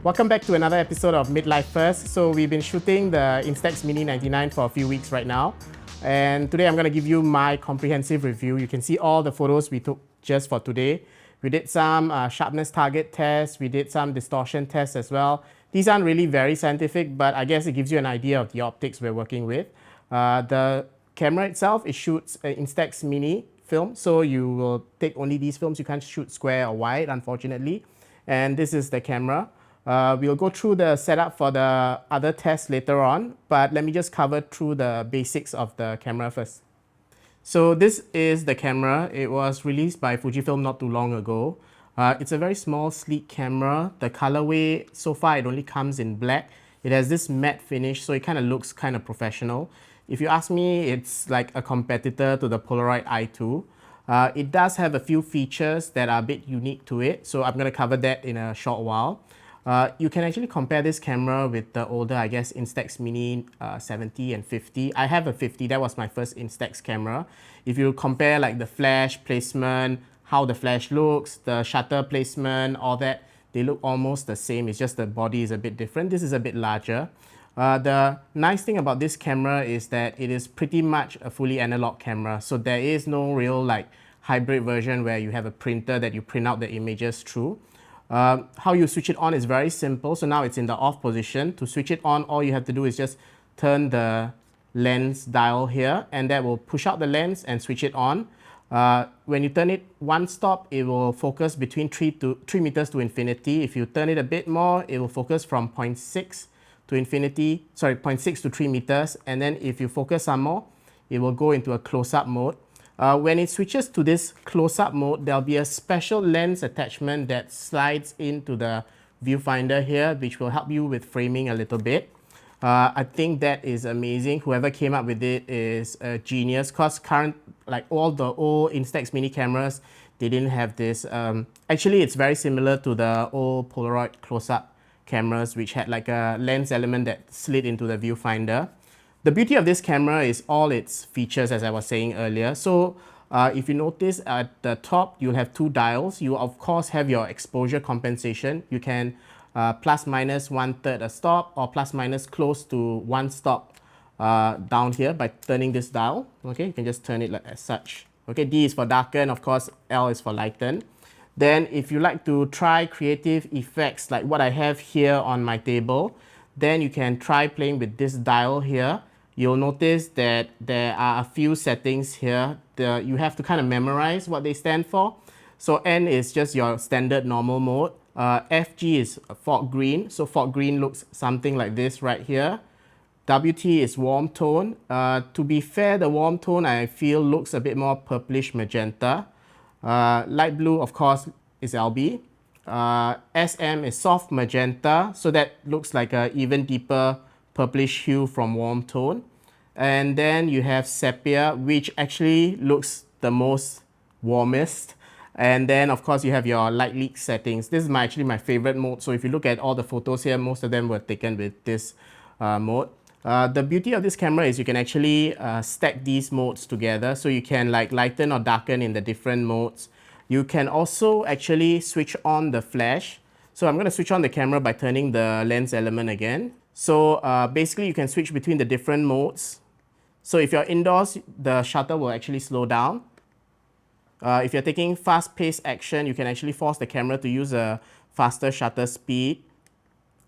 Welcome back to another episode of Midlifers. So we've been shooting the Instax Mini 99 for a few weeks right now. And today I'm going to give you my comprehensive review. You can see all the photos we took just for today. We did some sharpness target tests. We did some distortion tests as well. These aren't really very scientific, but I guess it gives you an idea of the optics we're working with. The camera itself, it shoots an Instax Mini film. So you will take only these films. You can't shoot square or wide, unfortunately. And this is the camera. We'll go through the setup for the other tests later on, but let me just cover through the basics of the camera first. So this is the camera. It was released by Fujifilm not too long ago. It's a very small, sleek camera. The colorway, so far it only comes in black. It has this matte finish, so it kind of looks kind of professional. If you ask me, it's like a competitor to the Polaroid i2. It does have a few features that are a bit unique to it, so I'm going to cover that in a short while. You can actually compare this camera with the older, I guess, Instax Mini 70 and 50. I have a 50, that was my first Instax camera. If you compare like the flash placement, how the flash looks, the shutter placement, all that, they look almost the same. It's just the body is a bit different. This is a bit larger. The nice thing about this camera is that it is pretty much a fully analog camera. So there is no real like hybrid version where you have a printer that you print out the images through. How you switch it on is very simple. So now it's in the off position. To switch it on, all you have to do is just turn the lens dial here, and that will push out the lens and switch it on. When you turn it one stop, it will focus between 3 meters to infinity. If you turn it a bit more, it will focus from 0.6 to infinity, sorry, 0.6 to 3 meters. And then if you focus some more, it will go into a close-up mode. When it switches to this close-up mode, there'll be a special lens attachment that slides into the viewfinder here, which will help you with framing a little bit. I think that is amazing. Whoever came up with it is a genius, because like all the old Instax Mini cameras, they didn't have this. Actually, it's very similar to the old Polaroid close-up cameras, which had like a lens element that slid into the viewfinder. The beauty of this camera is all its features, as I was saying earlier. So if you notice at the top, you'll have two dials. You of course have your exposure compensation. You can plus minus 1/3 a stop, or plus minus close to 1 stop down here by turning this dial. Okay, you can just turn it like as such. Okay, D is for darken, of course L is for lighten. Then if you like to try creative effects like what I have here on my table, then you can try playing with this dial here. You'll notice that there are a few settings here. You have to kind of memorize what they stand for. So N is just your standard normal mode. FG is fog green. So fog green looks something like this right here. WT is warm tone. To be fair, the warm tone I feel looks a bit more purplish magenta. Light blue, of course, is LB. SM is soft magenta, so that looks like an even deeper purplish hue from warm tone. And then you have sepia, which actually looks the most warmest. And then of course you have your light leak settings. This is actually my favorite mode. So if you look at all the photos here, most of them were taken with this mode. The beauty of this camera is you can actually stack these modes together. So you can like lighten or darken in the different modes. You can also actually switch on the flash. So I'm going to switch on the camera by turning the lens element again. So basically you can switch between the different modes. So if you're indoors, the shutter will actually slow down. If you're taking fast-paced action, you can actually force the camera to use a faster shutter speed.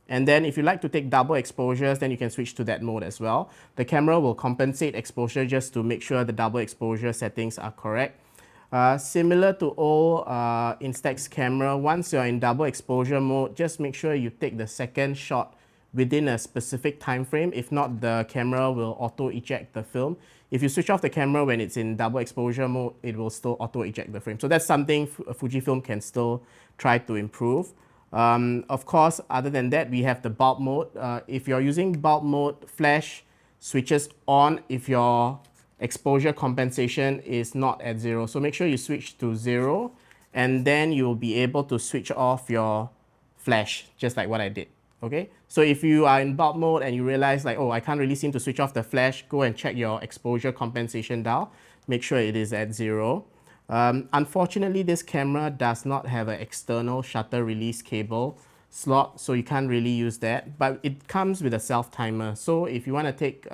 And then if you like to take double exposures, then you can switch to that mode as well. The camera will compensate exposure just to make sure the double exposure settings are correct. Similar to old Instax camera, once you're in double exposure mode, just make sure you take the second shot within a specific time frame. If not, the camera will auto eject the film. If you switch off the camera when it's in double exposure mode, it will still auto eject the frame. So that's something Fujifilm can still try to improve. Of course, other than that, we have the bulb mode. If you're using bulb mode, flash switches on if your exposure compensation is not at 0. So make sure you switch to 0, and then you'll be able to switch off your flash, just like what I did. Okay, so if you are in bulb mode and you realize like, oh, I can't really seem to switch off the flash, go and check your exposure compensation dial. Make sure it is at 0. Unfortunately, this camera does not have an external shutter release cable. slot, so you can't really use that. But it comes with a self-timer. So if you want to take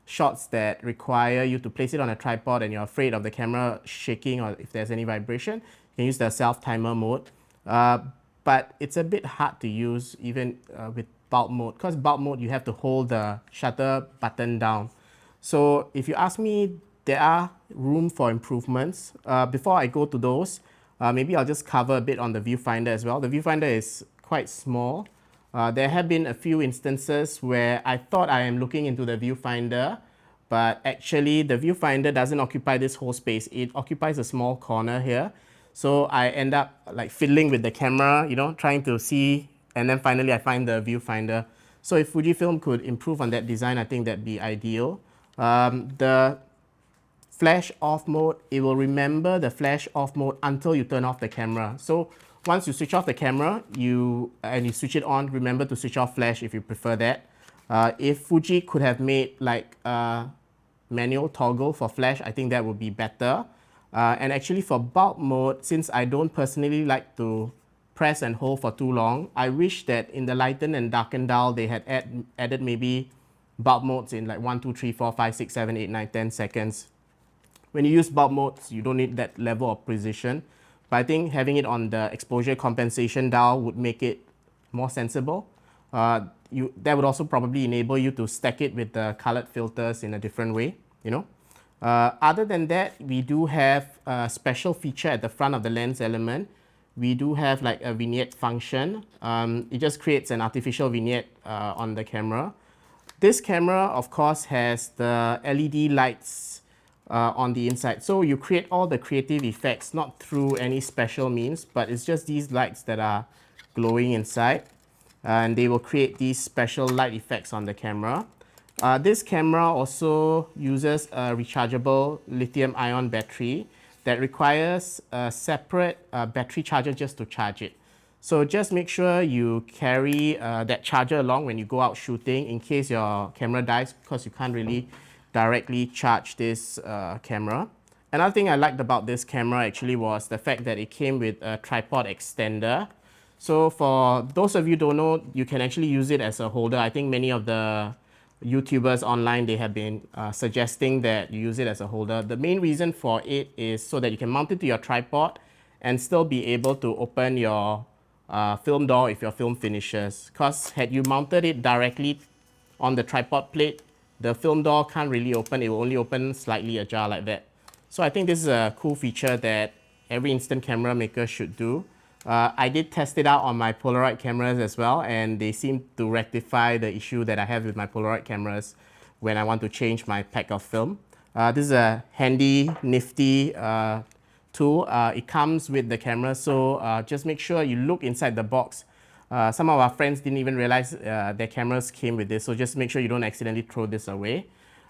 shots that require you to place it on a tripod and you're afraid of the camera shaking or if there's any vibration, you can use the self-timer mode. But it's a bit hard to use even with bulb mode, because bulb mode you have to hold the shutter button down. So if you ask me, there are room for improvements. Before I go to those, maybe I'll just cover a bit on the viewfinder as well. The viewfinder is quite small. There have been a few instances where I thought I am looking into the viewfinder, but actually the viewfinder doesn't occupy this whole space. It occupies a small corner here. So I end up like fiddling with the camera, you know, trying to see, and then finally I find the viewfinder. So if Fujifilm could improve on that design, I think that'd be ideal. The flash off mode, it will remember the flash off mode until you turn off the camera. So once you switch off the camera and you switch it on, remember to switch off flash if you prefer that. If Fuji could have made like a manual toggle for flash, I think that would be better. And actually for bulb mode, since I don't personally like to press and hold for too long, I wish that in the lighten and darken dial they had added maybe bulb modes in like 1, 2, 3, 4, 5, 6, 7, 8, 9, 10 seconds. When you use bulb modes, you don't need that level of precision. But I think having it on the exposure compensation dial would make it more sensible. That would also probably enable you to stack it with the colored filters in a different way, you know. Other than that, we do have a special feature at the front of the lens element. We do have like a vignette function. It just creates an artificial vignette on the camera. This camera, of course, has the LED lights on the inside. So you create all the creative effects, not through any special means, but it's just these lights that are glowing inside. And they will create these special light effects on the camera. This camera also uses a rechargeable lithium-ion battery that requires a separate battery charger just to charge it. So just make sure you carry that charger along when you go out shooting in case your camera dies, because you can't really directly charge this camera. Another thing I liked about this camera actually was the fact that it came with a tripod extender. So for those of you who don't know, you can actually use it as a holder. I think many of the YouTubers online, they have been suggesting that you use it as a holder. The main reason for it is so that you can mount it to your tripod and still be able to open your film door if your film finishes. Because had you mounted it directly on the tripod plate, the film door can't really open. It will only open slightly ajar like that. So I think this is a cool feature that every instant camera maker should do. I did test it out on my Polaroid cameras as well, and they seem to rectify the issue that I have with my Polaroid cameras when I want to change my pack of film. This is a handy, nifty tool. It comes with the camera, so just make sure you look inside the box. Some of our friends didn't even realize their cameras came with this, so just make sure you don't accidentally throw this away.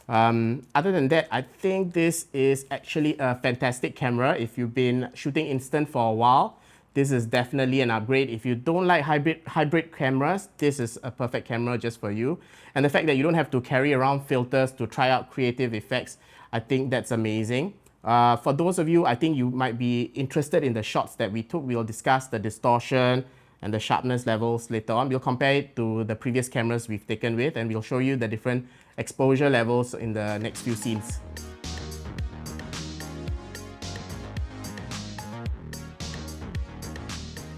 Other than that, I think this is actually a fantastic camera. If you've been shooting instant for a while, this is definitely an upgrade. If you don't like hybrid cameras, this is a perfect camera just for you. And the fact that you don't have to carry around filters to try out creative effects, I think that's amazing. For those of you, I think you might be interested in the shots that we took. We'll discuss the distortion and the sharpness levels later on. We'll compare it to the previous cameras we've taken with, and we'll show you the different exposure levels in the next few scenes.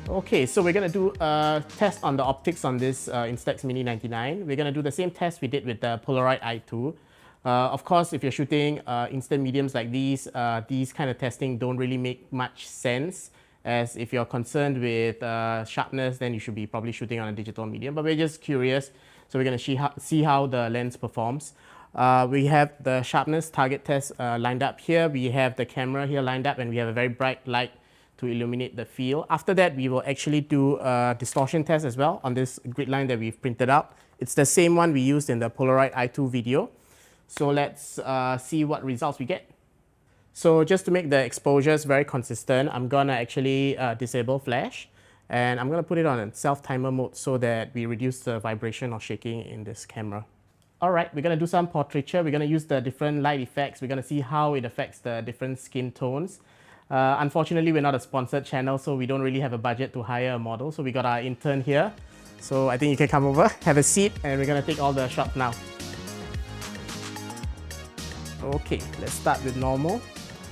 Okay, so we're going to do a test on the optics on this Instax Mini 99. We're going to do the same test we did with the Polaroid i2. Of course, if you're shooting instant mediums like these kind of testing don't really make much sense, as if you're concerned with sharpness, then you should be probably shooting on a digital medium. But we're just curious, so we're going to see how the lens performs. We have the sharpness target test lined up here. We have the camera here lined up, and we have a very bright light to illuminate the field. After that, we will actually do a distortion test as well on this grid line that we've printed out. It's the same one we used in the Polaroid i2 video. So let's see what results we get. So just to make the exposures very consistent, I'm gonna actually disable flash, and I'm gonna put it on a self-timer mode so that we reduce the vibration or shaking in this camera. All right, we're gonna do some portraiture. We're gonna use the different light effects. We're gonna see how it affects the different skin tones. Unfortunately, we're not a sponsored channel, so we don't really have a budget to hire a model. So we got our intern here. So I think you can come over, have a seat, and we're gonna take all the shots now. Okay, let's start with normal.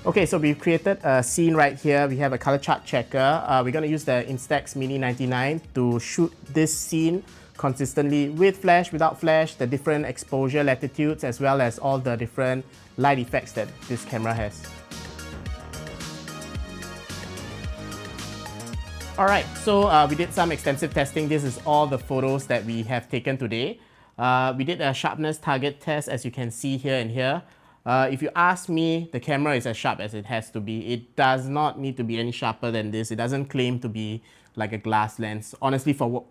Okay, so we've created a scene right here. We have a color chart checker. We're gonna use the Instax Mini 99 to shoot this scene consistently with flash, without flash, the different exposure latitudes, as well as all the different light effects that this camera has. Alright, so we did some extensive testing. This is all the photos that we have taken today. We did a sharpness target test, as you can see here and here. If you ask me, the camera is as sharp as it has to be. It does not need to be any sharper than this. It doesn't claim to be like a glass lens. Honestly, for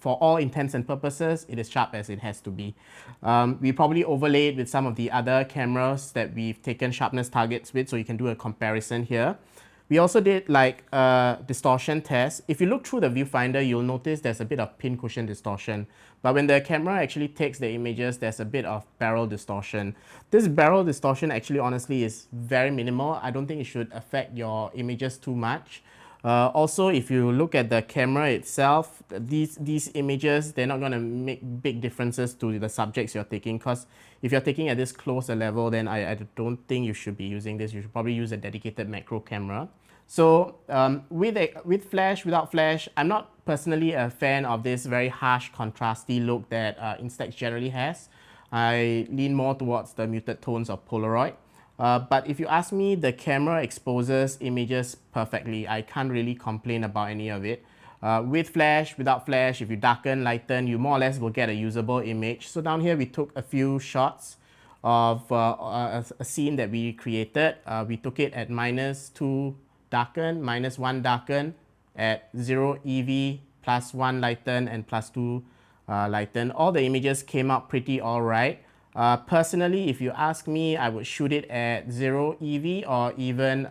all intents and purposes, it is sharp as it has to be. We probably overlaid with some of the other cameras that we've taken sharpness targets with, so you can do a comparison here. We also did like a distortion test. If you look through the viewfinder, you'll notice there's a bit of pin cushion distortion. But when the camera actually takes the images, there's a bit of barrel distortion. This barrel distortion actually honestly is very minimal. I don't think it should affect your images too much. Also, if you look at the camera itself, these images, they're not going to make big differences to the subjects you're taking, because if you're taking at this closer level, then I don't think you should be using this. You should probably use a dedicated macro camera. So with flash, without flash, I'm not personally a fan of this very harsh, contrasty look that Instax generally has. I lean more towards the muted tones of Polaroid. But if you ask me, the camera exposes images perfectly. I can't really complain about any of it. With flash, without flash, if you darken, lighten, you more or less will get a usable image. So down here, we took a few shots of a scene that we created. We took it at -2 darken, -1 darken, at 0 EV, +1 lighten, and +2 lighten. All the images came out pretty alright. Personally, if you ask me, I would shoot it at 0 EV or even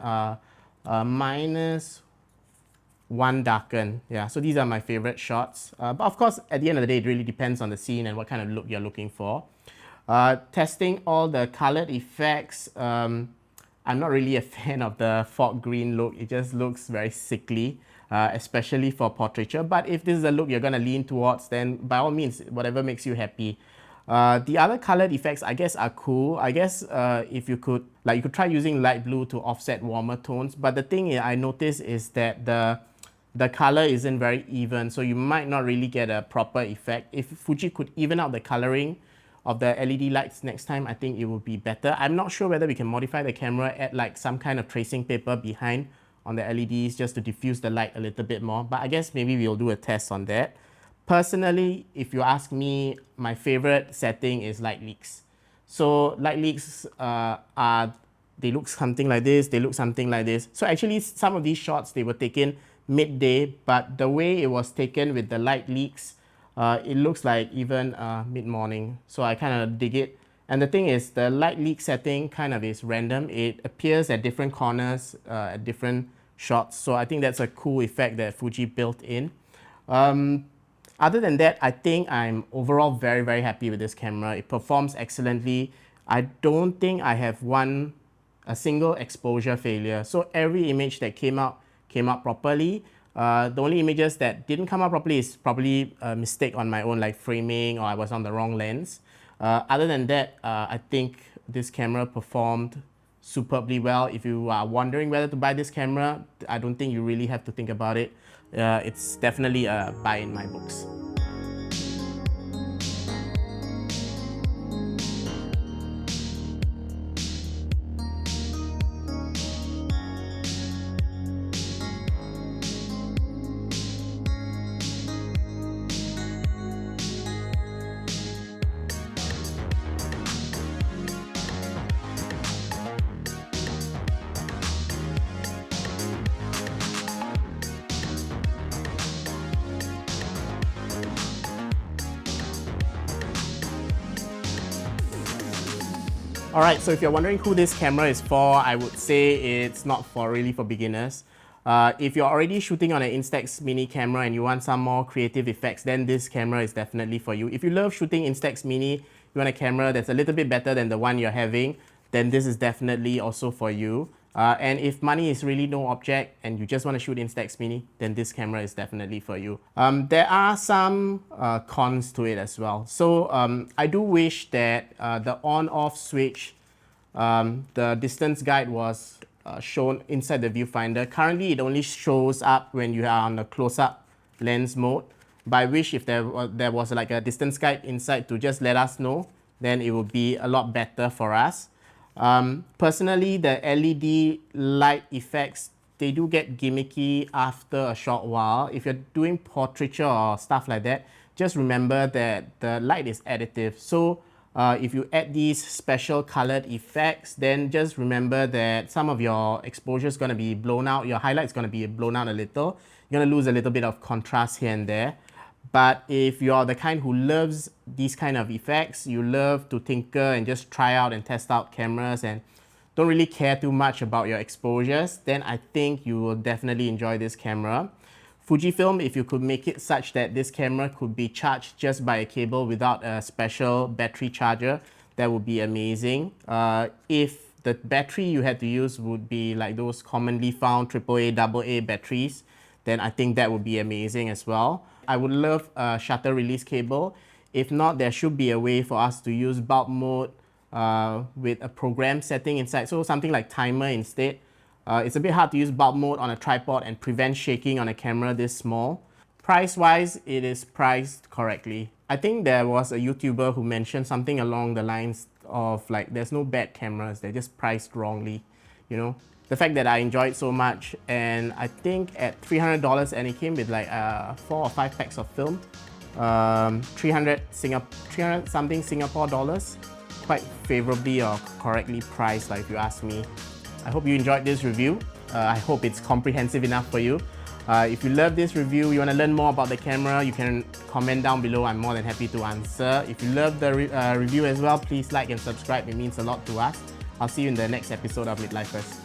-1 darken. Yeah, so these are my favorite shots. But of course, at the end of the day, it really depends on the scene and what kind of look you're looking for. Testing all the colored effects, I'm not really a fan of the fog green look. It just looks very sickly, especially for portraiture. But if this is a look you're going to lean towards, then by all means, whatever makes you happy. The other colored effects, I guess, are cool. I guess if you could try using light blue to offset warmer tones. But the thing I noticed is that the color isn't very even, so you might not really get a proper effect. If Fuji could even out the coloring of the LED lights next time, I think it would be better. I'm not sure whether we can modify the camera, add like some kind of tracing paper behind on the LEDs just to diffuse the light a little bit more. But I guess maybe we'll do a test on that. Personally, if you ask me, my favorite setting is light leaks. So light leaks they look something like this, they look something like this. So actually some of these shots, they were taken midday, but the way it was taken with the light leaks, it looks like even mid-morning. So I kind of dig it. And the thing is, the light leak setting kind of is random. It appears at different corners, at different shots. So I think that's a cool effect that Fuji built in. Other than that, I think I'm overall very, very happy with this camera. It performs excellently. I don't think I have a single exposure failure. So every image that came out properly. The only images that didn't come out properly is probably a mistake on my own, like framing, or I was on the wrong lens. Other than that, I think this camera performed superbly well. If you are wondering whether to buy this camera, I don't think you really have to think about it. It's definitely a buy in my books. Alright, so if you're wondering who this camera is for, I would say it's not really for beginners. If you're already shooting on an Instax Mini camera and you want some more creative effects, then this camera is definitely for you. If you love shooting Instax Mini, you want a camera that's a little bit better than the one you're having, then this is definitely also for you. And if money is really no object and you just want to shoot Instax Mini, then this camera is definitely for you. There are some cons to it as well. So I do wish that the on-off switch, the distance guide was shown inside the viewfinder. Currently, it only shows up when you are on the close-up lens mode. But I wish if there was like a distance guide inside to just let us know, then it would be a lot better for us. Personally, the LED light effects, they do get gimmicky after a short while. If you're doing portraiture or stuff like that, just remember that the light is additive. So if you add these special colored effects, then just remember that some of your exposure is going to be blown out, your highlight is going to be blown out a little. You're going to lose a little bit of contrast here and there. But if you're the kind who loves these kind of effects, you love to tinker and just try out and test out cameras and don't really care too much about your exposures, then I think you will definitely enjoy this camera. Fujifilm, if you could make it such that this camera could be charged just by a cable without a special battery charger, that would be amazing. If the battery you had to use would be like those commonly found AAA, AA batteries, then I think that would be amazing as well. I would love a shutter release cable. If not, there should be a way for us to use bulb mode with a program setting inside. So something like timer instead. It's a bit hard to use bulb mode on a tripod and prevent shaking on a camera this small. Price-wise, it is priced correctly. I think there was a YouTuber who mentioned something along the lines of like, there's no bad cameras, they're just priced wrongly, you know. The fact that I enjoyed so much, and I think at $300, and it came with like 4 or 5 packs of film, 300 something Singapore dollars, quite favorably or correctly priced, like if you ask me. I hope you enjoyed this review. I hope it's comprehensive enough for you. If you love this review, you want to learn more about the camera, you can comment down below. I'm more than happy to answer. If you love the review as well, please like and subscribe. It means a lot to us. I'll see you in the next episode of Midlifers.